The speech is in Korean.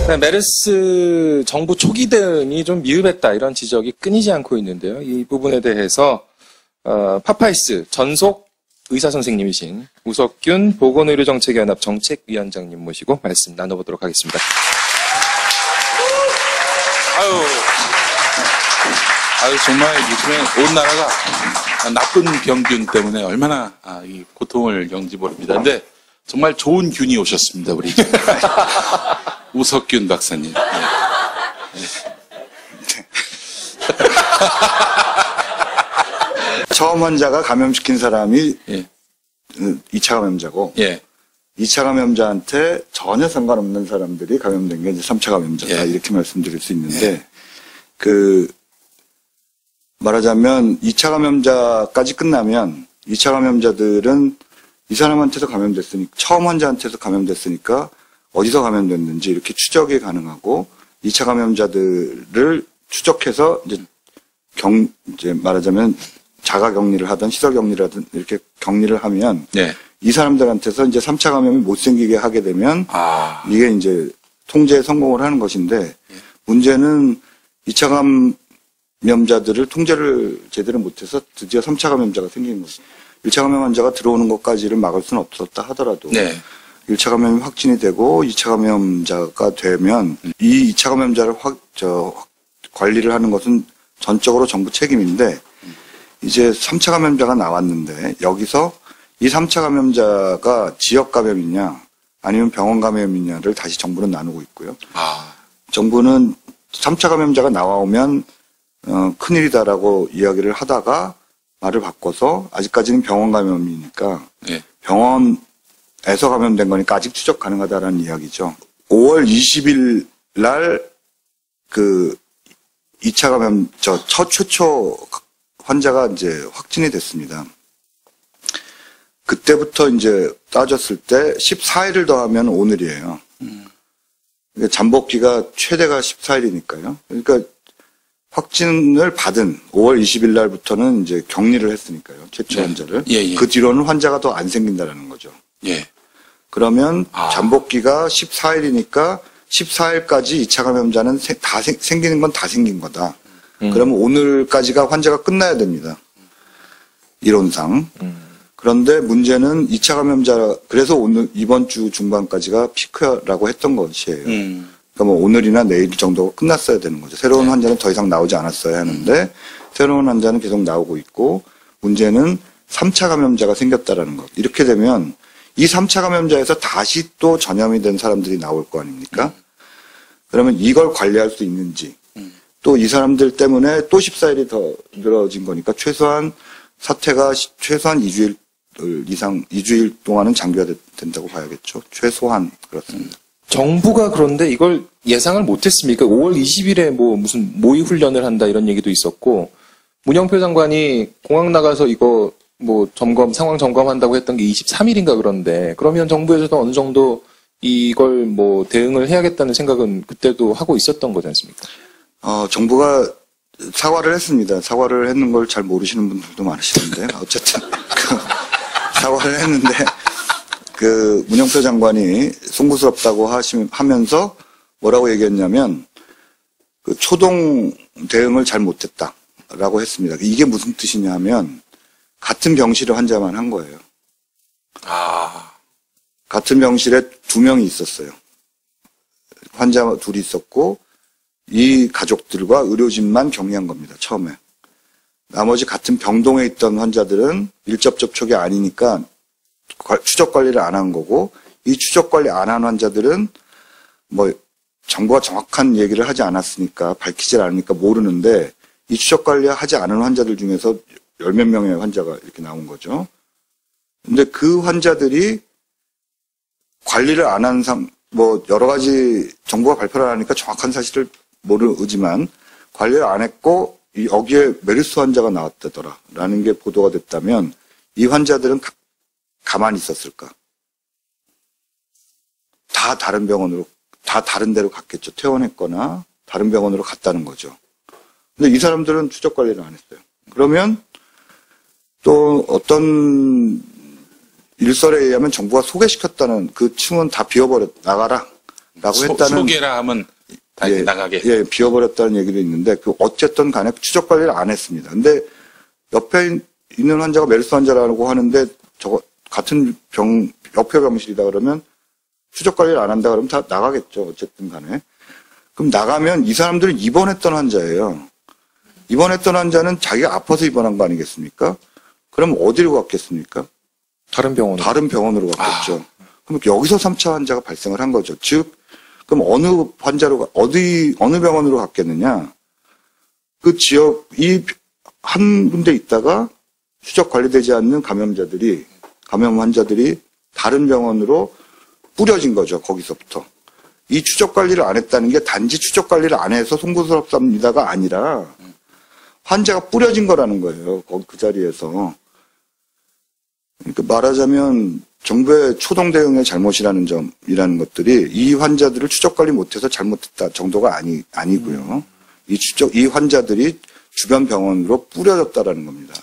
네, 메르스 정부 초기 대응이 좀 미흡했다 이런 지적이 끊이지 않고 있는데요. 이 부분에 대해서 파파이스 전속 의사 선생님이신 우석균 보건의료정책연합 정책위원장님 모시고 말씀 나눠보도록 하겠습니다. 아유 정말 요즘에 온 나라가 나쁜 병균 때문에 얼마나 이 고통을 겪는지 모릅니다. 근데 정말 좋은 균이 오셨습니다, 우리 우석균 박사님. 네. 처음 환자가 감염시킨 사람이 예. 2차 감염자고, 예. 2차 감염자한테 전혀 상관없는 사람들이 감염된 게 이제 3차 감염자다. 예. 이렇게 말씀드릴 수 있는데, 예. 말하자면 2차 감염자까지 끝나면 2차 감염자들은 이 사람한테서 감염됐으니까, 처음 환자한테서 감염됐으니까 어디서 감염됐는지 이렇게 추적이 가능하고, 2차 감염자들을 추적해서 이제 말하자면 자가 격리를 하든 시설 격리를 하든 이렇게 격리를 하면 네. 이 사람들한테서 이제 3차 감염이 못 생기게 하게 되면 이게 이제 통제에 성공을 하는 것인데, 문제는 2차 감염자들을 통제를 제대로 못해서 드디어 3차 감염자가 생긴 거죠. 1차 감염 환자가 들어오는 것까지를 막을 수는 없었다 하더라도 네. 1차 감염이 확진이 되고 2차 감염자가 되면 이 2차 감염자를 관리를 하는 것은 전적으로 정부 책임인데, 이제 3차 감염자가 나왔는데 여기서 이 3차 감염자가 지역 감염이냐 아니면 병원 감염이냐를 다시 정부는 나누고 있고요. 정부는 3차 감염자가 나오면 큰일이다라고 이야기를 하다가 말을 바꿔서 아직까지는 병원 감염이니까 네. 병원에서 감염된 거니까 아직 추적 가능하다라는 이야기죠. 5월 20일 날 2차 감염 최초 환자가 이제 확진이 됐습니다. 그때부터 이제 따졌을 때 14일을 더하면 오늘이에요. 그러니까 잠복기가 최대가 14일이니까요. 그러니까 확진을 받은 5월 20일 날부터는 이제 격리를 했으니까요. 최초 네. 환자를. 예. 그 뒤로는 환자가 더 안 생긴다라는 거죠. 예. 그러면 잠복기가 14일이니까 14일까지 2차 감염자는 생기는 건 다 생긴 거다. 그러면 오늘까지가 환자가 끝나야 됩니다. 이론상. 그런데 문제는 2차 감염자, 그래서 이번 주 중반까지가 피크라고 했던 것이에요. 그러니까 뭐 오늘이나 내일 정도가 끝났어야 되는 거죠. 새로운 환자는 더 이상 나오지 않았어야 하는데, 새로운 환자는 계속 나오고 있고, 문제는 3차 감염자가 생겼다라는 것. 이렇게 되면 이 3차 감염자에서 다시 또 전염이 된 사람들이 나올 거 아닙니까? 그러면 이걸 관리할 수 있는지, 또 이 사람들 때문에 또 14일이 더 늘어진 거니까 최소한 사태가 최소한 2주일 이상, 2주일 동안은 장기화 된다고 봐야겠죠. 최소한 그렇습니다. 정부가 그런데 이걸 예상을 못했습니까? 5월 20일에 뭐 무슨 모의 훈련을 한다 이런 얘기도 있었고, 문영표 장관이 공항 나가서 이거 뭐 상황 점검한다고 했던 게 23일인가 그런데, 그러면 정부에서도 어느 정도 이걸 뭐 대응을 해야겠다는 생각은 그때도 하고 있었던 거지 않습니까? 정부가 사과를 했습니다. 사과를 했는 걸 잘 모르시는 분들도 많으시는데, 어쨌든, 사과를 했는데, 문영표 장관이 송구스럽다고 하면서 뭐라고 얘기했냐면, 초동 대응을 잘 못했다라고 했습니다. 이게 무슨 뜻이냐 하면, 같은 병실에 환자만 한 거예요. 같은 병실에 2명이 있었어요. 환자 둘이 있었고, 이 가족들과 의료진만 격리한 겁니다, 처음에. 나머지 같은 병동에 있던 환자들은 밀접 접촉이 아니니까 추적 관리를 안 한 거고, 이 추적 관리 안 한 환자들은 뭐 정부가 정확한 얘기를 하지 않았으니까, 밝히질 않으니까 모르는데, 이 추적 관리하지 않은 환자들 중에서 10몇 명의 환자가 이렇게 나온 거죠. 근데 그 환자들이 관리를 안 한 여러 가지 정부가 발표를 하니까 정확한 사실을 모르지만, 관리를 안 했고, 여기에 메르스 환자가 나왔다더라라는 게 보도가 됐다면, 이 환자들은 가만히 있었을까? 다 다른 데로 갔겠죠. 퇴원했거나, 다른 병원으로 갔다는 거죠. 근데 이 사람들은 추적 관리를 안 했어요. 그러면, 또 어떤 일설에 의하면 정부가 소개시켰다는 그 층은 다 비워버렸, 나가라. 라고 했다는. 소개라 하면 다 이렇게 나가게. 예, 비워버렸다는 얘기도 있는데, 어쨌든 간에 추적 관리를 안 했습니다. 근데 옆에 있는 환자가 메르스 환자라고 하는데, 저거, 같은 옆에 병실이다 그러면 추적 관리를 안 한다 그러면 다 나가겠죠. 어쨌든 간에. 그럼 나가면 이 사람들은 입원했던 환자예요. 입원했던 환자는 자기가 아파서 입원한 거 아니겠습니까? 그럼 어디로 갔겠습니까? 다른 병원으로 갔겠죠. 그럼 여기서 3차 환자가 발생을 한 거죠. 즉, 그럼 어느 병원으로 갔겠느냐? 그 지역이 한 군데 있다가 추적 관리되지 않는 감염 환자들이 다른 병원으로 뿌려진 거죠. 거기서부터. 이 추적 관리를 안 했다는 게 단지 추적 관리를 안 해서 송구스럽습니다가 아니라 환자가 뿌려진 거라는 거예요. 그 자리에서. 그러니까 말하자면 정부의 초동 대응의 잘못이라는 점이라는 것들이 이 환자들을 추적 관리 못해서 잘못했다 정도가 아니고요. 이 환자들이 주변 병원으로 뿌려졌다라는 겁니다.